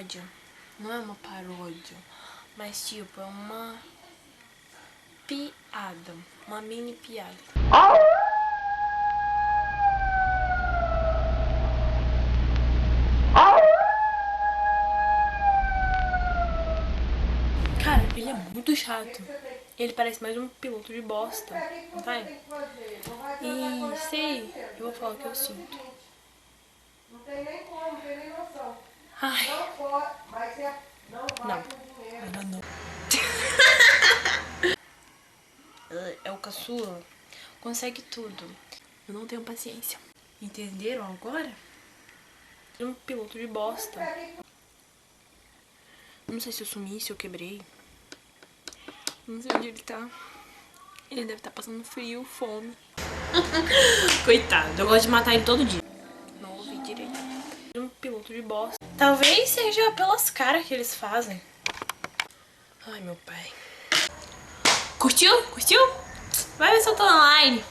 paródia. Não é uma paródia, mas tipo, é uma piada. Uma mini piada. Cara, ele é muito chato. Ele parece mais um piloto de bosta, não vai? E sei, eu vou falar o que eu sinto. Não tem nem como, não tem nem noção. Ai. Não pode, vai ser. Não vai com dinheiro. Não. É o caçula. Consegue tudo. Eu não tenho paciência. Entenderam agora? Um piloto de bosta. Não sei se eu sumi, se eu quebrei. Não sei onde ele tá. Ele deve estar passando frio, fome. Coitado, eu gosto de matar ele todo dia. Não ouvi direito. Um piloto de bosta. Talvez seja pelas caras que eles fazem. Ai, meu pai. Curtiu? Curtiu? Vai ver se eu tô online.